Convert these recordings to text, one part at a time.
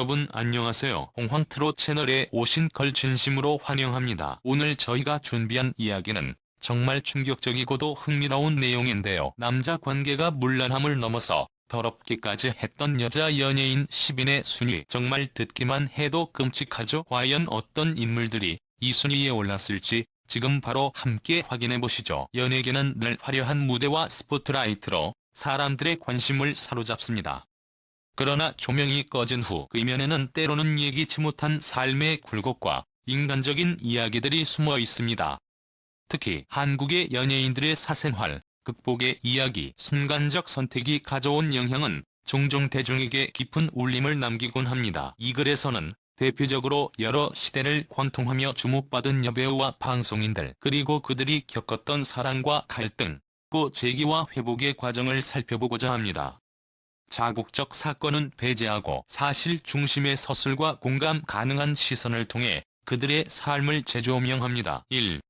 여러분 안녕하세요. 홍황트로 채널에 오신 걸 진심으로 환영합니다. 오늘 저희가 준비한 이야기는 정말 충격적이고도 흥미로운 내용인데요. 남자 관계가 문란함을 넘어서 더럽기까지 했던 여자 연예인 10인의 순위, 정말 듣기만 해도 끔찍하죠. 과연 어떤 인물들이 이 순위에 올랐을지 지금 바로 함께 확인해보시죠. 연예계는 늘 화려한 무대와 스포트라이트로 사람들의 관심을 사로잡습니다. 그러나 조명이 꺼진 후 그 이면에는 때로는 예기치 못한 삶의 굴곡과 인간적인 이야기들이 숨어 있습니다. 특히 한국의 연예인들의 사생활, 극복의 이야기, 순간적 선택이 가져온 영향은 종종 대중에게 깊은 울림을 남기곤 합니다. 이 글에서는 대표적으로 여러 시대를 관통하며 주목받은 여배우와 방송인들, 그리고 그들이 겪었던 사랑과 갈등, 또 재기와 회복의 과정을 살펴보고자 합니다. 자국적 사건은 배제하고 사실 중심의 서술과 공감 가능한 시선을 통해 그들의 삶을 재조명합니다. 1.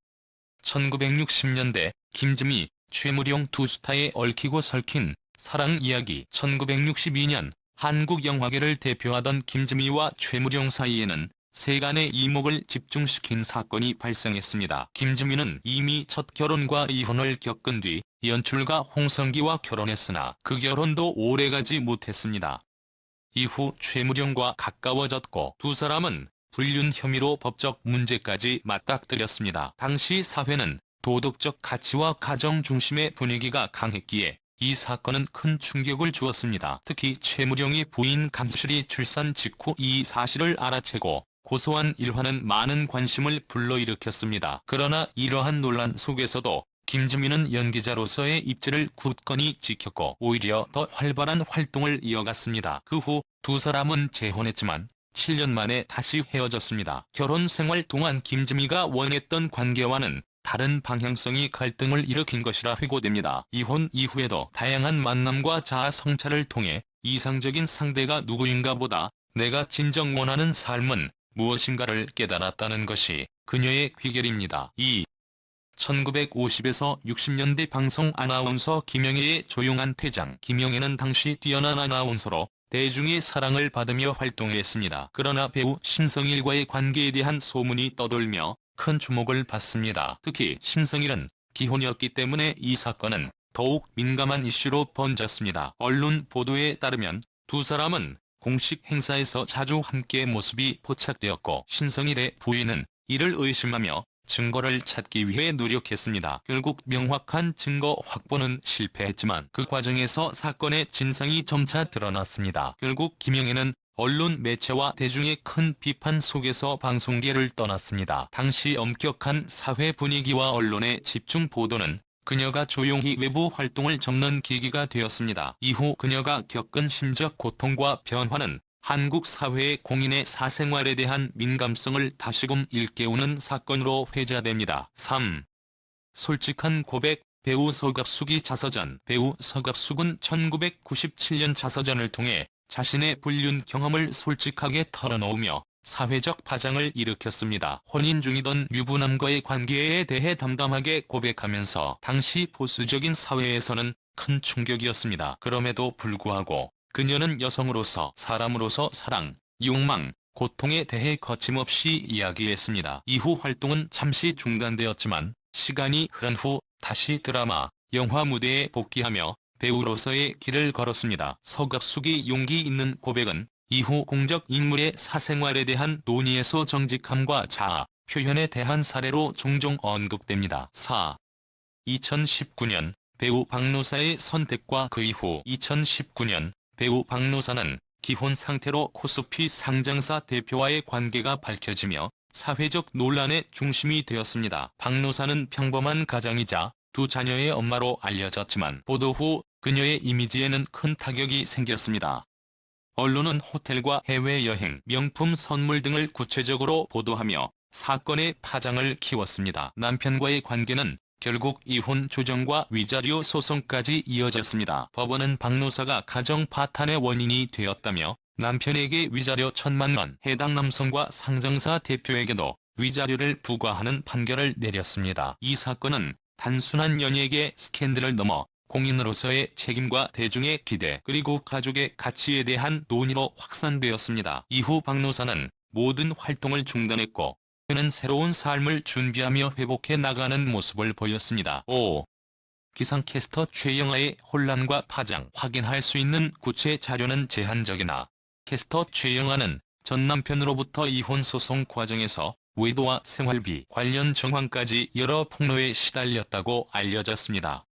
1960년대 김지미, 최무룡 두 스타에 얽히고 설킨 사랑 이야기. 1962년 한국 영화계를 대표하던 김지미와 최무룡 사이에는 세간의 이목을 집중시킨 사건이 발생했습니다. 김지미는 이미 첫 결혼과 이혼을 겪은 뒤 연출가 홍성기와 결혼했으나 그 결혼도 오래가지 못했습니다. 이후 최무룡과 가까워졌고 두 사람은 불륜 혐의로 법적 문제까지 맞닥뜨렸습니다. 당시 사회는 도덕적 가치와 가정 중심의 분위기가 강했기에 이 사건은 큰 충격을 주었습니다. 특히 최무룡의 부인 강실이 출산 직후 이 사실을 알아채고 고소한 일화는 많은 관심을 불러일으켰습니다. 그러나 이러한 논란 속에서도 김지미는 연기자로서의 입지를 굳건히 지켰고 오히려 더 활발한 활동을 이어갔습니다. 그 후 두 사람은 재혼했지만 7년 만에 다시 헤어졌습니다. 결혼 생활 동안 김지미가 원했던 관계와는 다른 방향성이 갈등을 일으킨 것이라 회고됩니다. 이혼 이후에도 다양한 만남과 자아 성찰을 통해 이상적인 상대가 누구인가 보다 내가 진정 원하는 삶은 무엇인가를 깨달았다는 것이 그녀의 귀결입니다. 2. 1950에서 60년대 방송 아나운서 김영애의 조용한 퇴장. 김영애는 당시 뛰어난 아나운서로 대중의 사랑을 받으며 활동했습니다. 그러나 배우 신성일과의 관계에 대한 소문이 떠돌며 큰 주목을 받습니다. 특히 신성일은 기혼이었기 때문에 이 사건은 더욱 민감한 이슈로 번졌습니다. 언론 보도에 따르면 두 사람은 공식 행사에서 자주 함께 모습이 포착되었고 신성일의 부인은 이를 의심하며 증거를 찾기 위해 노력했습니다. 결국 명확한 증거 확보는 실패했지만 그 과정에서 사건의 진상이 점차 드러났습니다. 결국 김영애는 언론 매체와 대중의 큰 비판 속에서 방송계를 떠났습니다. 당시 엄격한 사회 분위기와 언론의 집중 보도는 그녀가 조용히 외부 활동을 접는 계기가 되었습니다. 이후 그녀가 겪은 심적 고통과 변화는 한국 사회의 공인의 사생활에 대한 민감성을 다시금 일깨우는 사건으로 회자됩니다. 3. 솔직한 고백. 배우 서갑숙이 자서전. 배우 서갑숙은 1997년 자서전을 통해 자신의 불륜 경험을 솔직하게 털어놓으며 사회적 파장을 일으켰습니다. 혼인 중이던 유부남과의 관계에 대해 담담하게 고백하면서 당시 보수적인 사회에서는 큰 충격이었습니다. 그럼에도 불구하고 그녀는 여성으로서, 사람으로서 사랑, 욕망, 고통에 대해 거침없이 이야기했습니다. 이후 활동은 잠시 중단되었지만 시간이 흐른 후 다시 드라마, 영화 무대에 복귀하며 배우로서의 길을 걸었습니다. 서갑숙의 용기 있는 고백은 이후 공적 인물의 사생활에 대한 논의에서 정직함과 자아, 표현에 대한 사례로 종종 언급됩니다. 4. 2019년 배우 박노사의 선택과 그 이후. 2019년 배우 박노사는 기혼 상태로 코스피 상장사 대표와의 관계가 밝혀지며 사회적 논란의 중심이 되었습니다. 박노사는 평범한 가장이자 두 자녀의 엄마로 알려졌지만 보도 후 그녀의 이미지에는 큰 타격이 생겼습니다. 언론은 호텔과 해외여행, 명품 선물 등을 구체적으로 보도하며 사건의 파장을 키웠습니다. 남편과의 관계는 결국 이혼 조정과 위자료 소송까지 이어졌습니다. 법원은 박노사가 가정 파탄의 원인이 되었다며 남편에게 위자료 1,000만 원, 해당 남성과 상장사 대표에게도 위자료를 부과하는 판결을 내렸습니다. 이 사건은 단순한 연예계 스캔들을 넘어 공인으로서의 책임과 대중의 기대 그리고 가족의 가치에 대한 논의로 확산되었습니다. 이후 박노사는 모든 활동을 중단했고 그는 새로운 삶을 준비하며 회복해 나가는 모습을 보였습니다. 5. 기상캐스터 최영아의 혼란과 파장 확인할 수 있는 구체 자료는 제한적이나 캐스터 최영아는 전 남편으로부터 이혼 소송 과정에서 외도와 생활비 관련 정황까지 여러 폭로에 시달렸다고 알려졌습니다.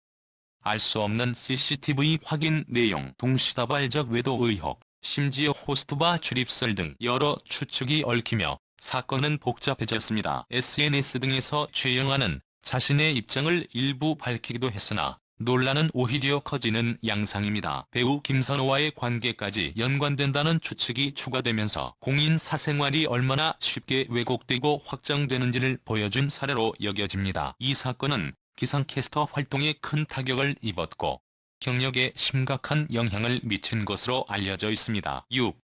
알 수 없는 CCTV 확인 내용, 동시다발적 외도 의혹, 심지어 호스트바 출입설 등 여러 추측이 얽히며 사건은 복잡해졌습니다. SNS 등에서 최영아는 자신의 입장을 일부 밝히기도 했으나 논란은 오히려 커지는 양상입니다. 배우 김선호와의 관계까지 연관된다는 추측이 추가되면서 공인 사생활이 얼마나 쉽게 왜곡되고 확장되는지를 보여준 사례로 여겨집니다. 이 사건은 기상캐스터 활동에 큰 타격을 입었고 경력에 심각한 영향을 미친 것으로 알려져 있습니다. 6.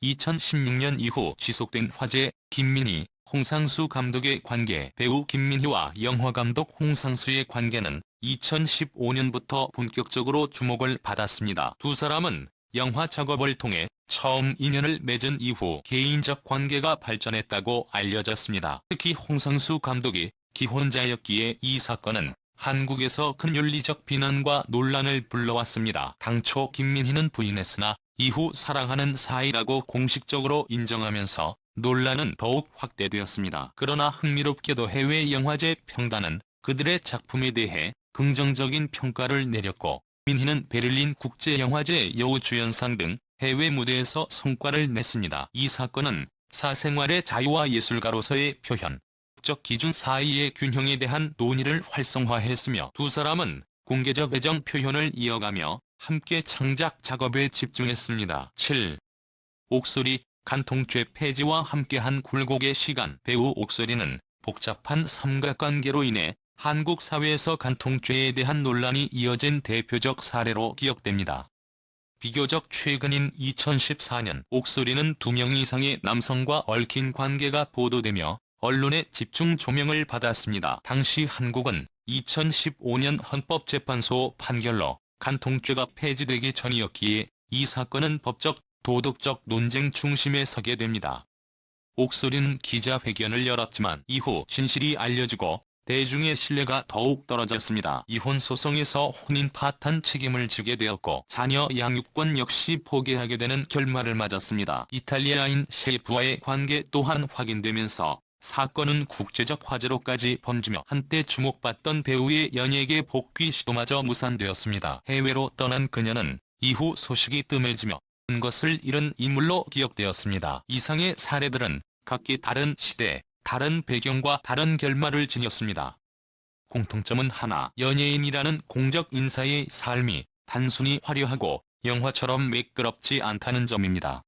2016년 이후 지속된 화제, 김민희, 홍상수 감독의 관계. 배우 김민희와 영화감독 홍상수의 관계는 2015년부터 본격적으로 주목을 받았습니다. 두 사람은 영화 작업을 통해 처음 인연을 맺은 이후 개인적 관계가 발전했다고 알려졌습니다. 특히 홍상수 감독이 기혼자였기에 이 사건은 한국에서 큰 윤리적 비난과 논란을 불러왔습니다. 당초 김민희는 부인했으나 이후 사랑하는 사이라고 공식적으로 인정하면서 논란은 더욱 확대되었습니다. 그러나 흥미롭게도 해외 영화제 평단은 그들의 작품에 대해 긍정적인 평가를 내렸고 민희는 베를린 국제영화제 여우주연상 등 해외 무대에서 성과를 냈습니다. 이 사건은 사생활의 자유와 예술가로서의 표현, 적 기준 사이의 균형에 대한 논의를 활성화했으며 두 사람은 공개적 애정 표현을 이어가며 함께 창작 작업에 집중했습니다. 7. 옥소리, 간통죄 폐지와 함께한 굴곡의 시간. 배우 옥소리는 복잡한 삼각관계로 인해 한국 사회에서 간통죄에 대한 논란이 이어진 대표적 사례로 기억됩니다. 비교적 최근인 2014년 옥소리는 2명 이상의 남성과 얽힌 관계가 보도되며 언론의 집중 조명을 받았습니다. 당시 한국은 2015년 헌법재판소 판결로 간통죄가 폐지되기 전이었기에 이 사건은 법적, 도덕적 논쟁 중심에 서게 됩니다. 옥소리는 기자회견을 열었지만 이후 진실이 알려지고 대중의 신뢰가 더욱 떨어졌습니다. 이혼 소송에서 혼인 파탄 책임을 지게 되었고 자녀 양육권 역시 포기하게 되는 결말을 맞았습니다. 이탈리아인 셰프와의 관계 또한 확인되면서 사건은 국제적 화제로까지 번지며 한때 주목받던 배우의 연예계 복귀 시도마저 무산되었습니다. 해외로 떠난 그녀는 이후 소식이 뜸해지며 큰 것을 잃은 인물로 기억되었습니다. 이상의 사례들은 각기 다른 시대, 다른 배경과 다른 결말을 지녔습니다. 공통점은 하나, 연예인이라는 공적 인사의 삶이 단순히 화려하고 영화처럼 매끄럽지 않다는 점입니다.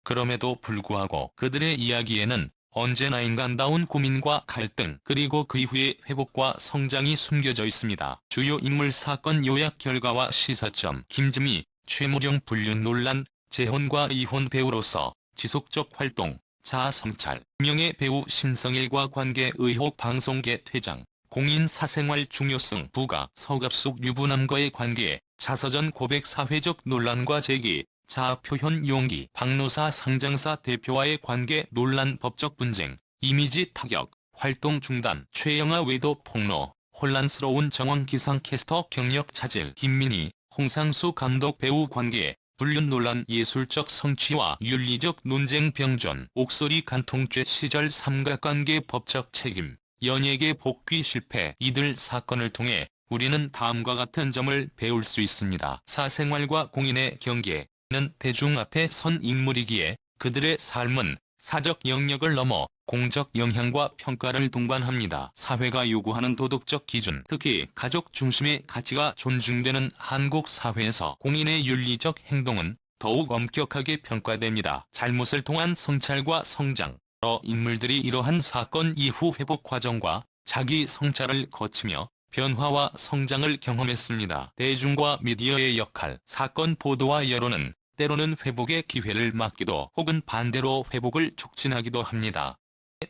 그럼에도 불구하고 그들의 이야기에는 언제나 인간다운 고민과 갈등, 그리고 그 이후의 회복과 성장이 숨겨져 있습니다. 주요 인물 사건 요약 결과와 시사점. 김지미, 최무령 불륜 논란, 재혼과 이혼 배우로서 지속적 활동, 자아 성찰. 유명의 배우 신성일과 관계 의혹 방송계 퇴장. 공인 사생활 중요성 부각. 서갑숙 유부남과의 관계, 자서전 고백 사회적 논란과 제기. 자아 표현 용기. 박노사 상장사 대표와의 관계 논란 법적 분쟁. 이미지 타격. 활동 중단. 최영아 외도 폭로. 혼란스러운 정황 기상캐스터 경력 차질. 김민희, 홍상수 감독 배우 관계. 불륜 논란 예술적 성취와 윤리적 논쟁 병존. 옥소리 간통죄 시절 삼각관계 법적 책임. 연예계 복귀 실패. 이들 사건을 통해 우리는 다음과 같은 점을 배울 수 있습니다. 사생활과 공인의 경계는 대중 앞에 선 인물이기에 그들의 삶은 사적 영역을 넘어 공적 영향과 평가를 동반합니다. 사회가 요구하는 도덕적 기준, 특히 가족 중심의 가치가 존중되는 한국 사회에서 공인의 윤리적 행동은 더욱 엄격하게 평가됩니다. 잘못을 통한 성찰과 성장. 여러 인물들이 이러한 사건 이후 회복 과정과 자기 성찰을 거치며 변화와 성장을 경험했습니다. 대중과 미디어의 역할. 사건 보도와 여론은 때로는 회복의 기회를 막기도 혹은 반대로 회복을 촉진하기도 합니다.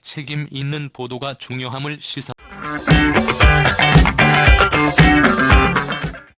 책임 있는 보도가 중요함을 시사